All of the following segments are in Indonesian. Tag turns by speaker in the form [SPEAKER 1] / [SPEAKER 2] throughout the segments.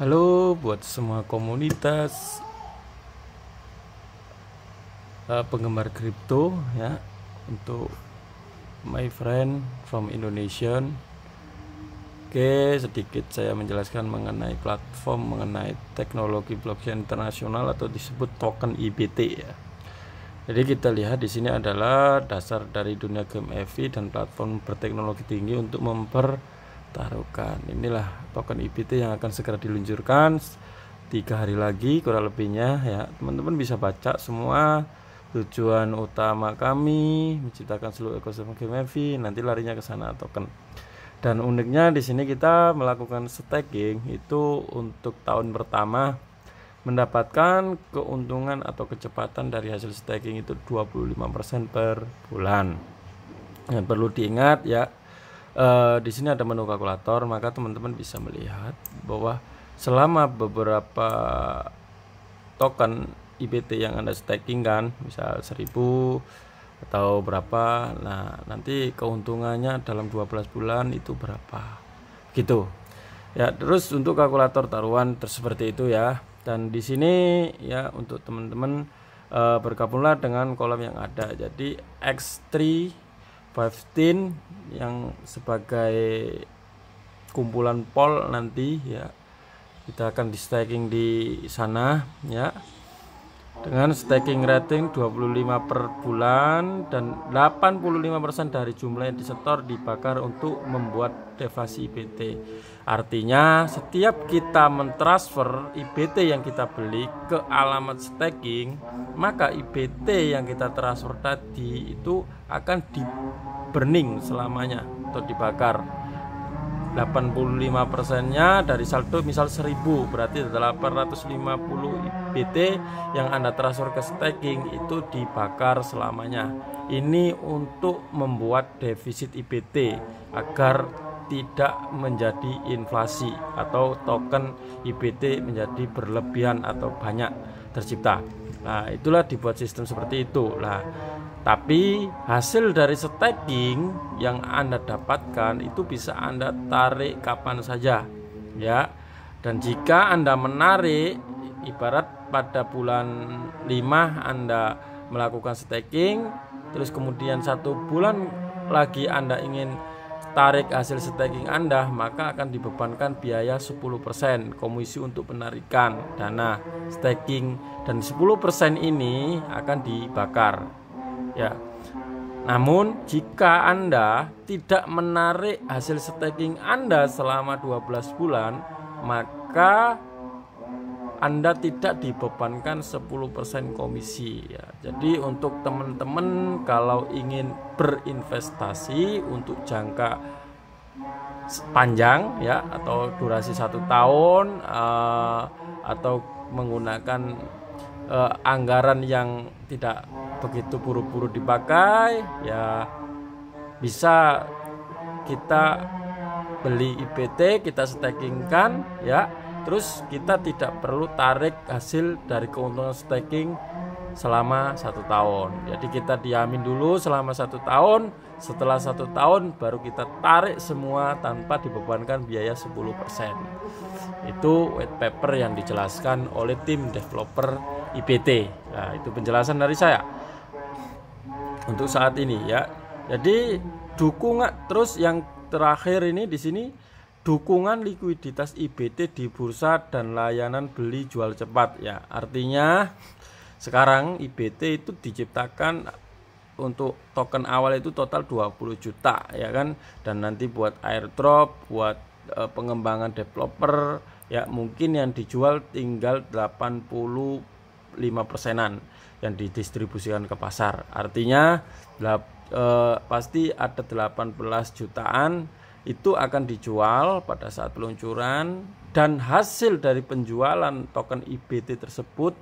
[SPEAKER 1] Halo buat semua komunitas penggemar kripto ya. Untuk my friend from Indonesia. Oke, sedikit saya menjelaskan mengenai platform, mengenai teknologi blockchain internasional atau disebut token IBT ya. Jadi kita lihat di sini adalah dasar dari dunia game EV dan platform berteknologi tinggi untuk mempertaruhkan. Inilah token IBT yang akan segera diluncurkan 3 hari lagi kurang lebihnya ya. Teman-teman bisa baca semua tujuan utama kami menciptakan seluruh ekosistem game EV, nanti larinya ke sana token. Dan uniknya di sini kita melakukan staking itu untuk tahun pertama mendapatkan keuntungan atau kecepatan dari hasil staking itu 25% per bulan. Dan perlu diingat ya, di sini ada menu kalkulator, maka teman-teman bisa melihat bahwa selama beberapa token IBT yang Anda staking kan, misal 1000 atau berapa, nah nanti keuntungannya dalam 12 bulan itu berapa gitu ya. Terus untuk kalkulator taruhan seperti itu ya. Dan di sini ya untuk teman-teman bergabunglah dengan kolom yang ada. Jadi X315 yang sebagai kumpulan pool nanti ya, kita akan di staking di sana ya, dengan staking rating 25 per bulan dan 85% dari jumlah yang disetor dibakar untuk membuat devasi IBT. Artinya setiap kita mentransfer IBT yang kita beli ke alamat staking, maka IBT yang kita transfer tadi itu akan di burning selamanya atau dibakar. 85%-nya dari saldo misal 1000, berarti 850 IBT yang Anda transfer ke staking itu dibakar selamanya. Ini untuk membuat defisit IBT agar tidak menjadi inflasi atau token IBT menjadi berlebihan atau banyak tercipta. Nah, itulah dibuat sistem seperti itu. Nah, tapi hasil dari staking yang Anda dapatkan itu bisa Anda tarik kapan saja ya. Dan jika Anda menarik, ibarat pada bulan 5 Anda melakukan staking, terus kemudian 1 bulan lagi Anda ingin tarik hasil staking Anda, maka akan dibebankan biaya 10% komisi untuk penarikan dana staking, dan 10% ini akan dibakar ya. Namun jika Anda tidak menarik hasil staking Anda selama 12 bulan, maka Anda tidak dibebankan 10% komisi ya. Jadi untuk teman-teman kalau ingin berinvestasi untuk jangka panjang ya, atau durasi 1 tahun atau menggunakan anggaran yang tidak begitu buru-buru dipakai ya, bisa kita beli IBT, kita stakingkan ya, terus kita tidak perlu tarik hasil dari keuntungan staking selama 1 tahun. Jadi kita diamin dulu selama 1 tahun, setelah 1 tahun baru kita tarik semua tanpa dibebankan biaya 10%. Itu white paper yang dijelaskan oleh tim developer IBT. Nah, itu penjelasan dari saya untuk saat ini ya. Jadi dukungan, terus yang terakhir ini di sini dukungan likuiditas IBT di bursa dan layanan beli jual cepat ya. Artinya sekarang IBT itu diciptakan untuk token awal itu total 20 juta ya kan, dan nanti buat airdrop, buat pengembangan developer ya, mungkin yang dijual tinggal 85%-an yang didistribusikan ke pasar. Artinya pasti ada 18 jutaan itu akan dijual pada saat peluncuran, dan hasil dari penjualan token IBT tersebut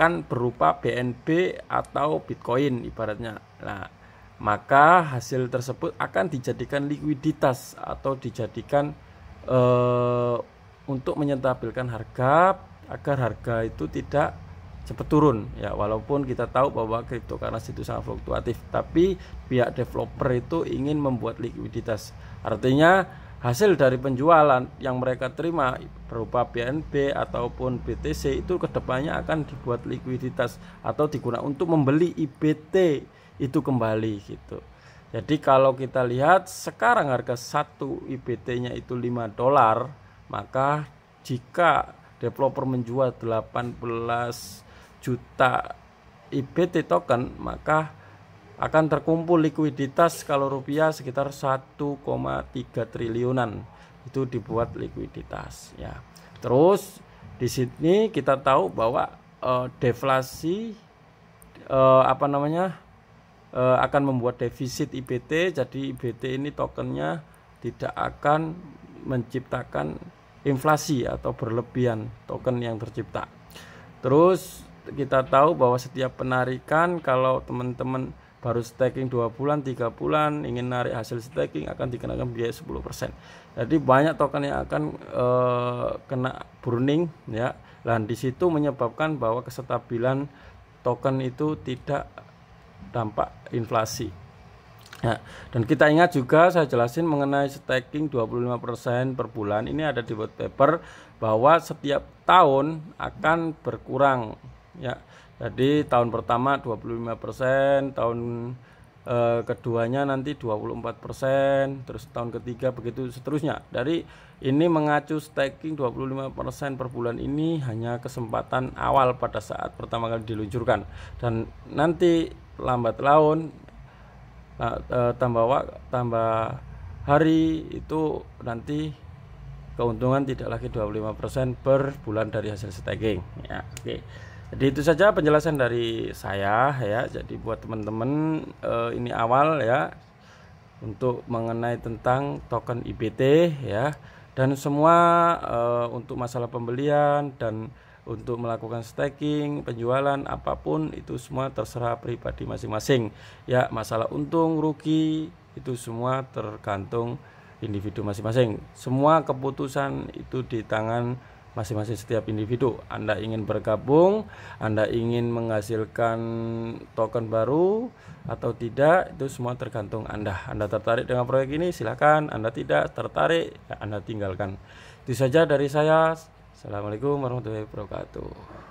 [SPEAKER 1] kan berupa BNB atau Bitcoin ibaratnya. Nah, maka hasil tersebut akan dijadikan likuiditas atau dijadikan untuk menstabilkan harga agar harga itu tidak cepat turun ya. Walaupun kita tahu bahwa cryptocurrency itu sangat fluktuatif, tapi pihak developer itu ingin membuat likuiditas. Artinya hasil dari penjualan yang mereka terima berupa BNB ataupun BTC itu kedepannya akan dibuat likuiditas atau digunakan untuk membeli IBT itu kembali gitu. Jadi kalau kita lihat sekarang harga satu IBT-nya itu $5, maka jika developer menjual 18 juta IBT token, maka akan terkumpul likuiditas kalau rupiah sekitar 1,3 triliunan itu dibuat likuiditas ya. Terus di sini kita tahu bahwa deflasi akan membuat defisit IBT, jadi IBT ini tokennya tidak akan menciptakan inflasi atau berlebihan token yang tercipta. Terus kita tahu bahwa setiap penarikan kalau teman-teman baru staking 2 bulan 3 bulan ingin narik hasil staking akan dikenakan biaya 10%. Jadi banyak token yang akan kena burning ya. Dan di situ menyebabkan bahwa kestabilan token itu tidak dampak inflasi. Ya, dan kita ingat juga saya jelasin mengenai staking 25% per bulan. Ini ada di white paper bahwa setiap tahun akan berkurang ya. Jadi tahun pertama 25%, tahun keduanya nanti 24%, terus tahun ketiga begitu seterusnya. Dari ini mengacu staking 25% per bulan ini hanya kesempatan awal pada saat pertama kali diluncurkan, dan nanti lambat laun tambah hari itu nanti keuntungan tidak lagi 25% per bulan dari hasil staking ya. Oke. Jadi itu saja penjelasan dari saya ya. Jadi buat teman-teman ini awal ya untuk mengenai tentang token IBT ya, dan semua untuk masalah pembelian dan untuk melakukan staking, penjualan apapun itu semua terserah pribadi masing-masing ya. Masalah untung rugi itu semua tergantung individu masing-masing. Semua keputusan itu di tangan masing-masing setiap individu. Anda ingin bergabung, Anda ingin menghasilkan token baru atau tidak, itu semua tergantung Anda. Anda tertarik dengan proyek ini silakan, Anda tidak tertarik ya Anda tinggalkan. Itu saja dari saya. Assalamualaikum warahmatullahi wabarakatuh.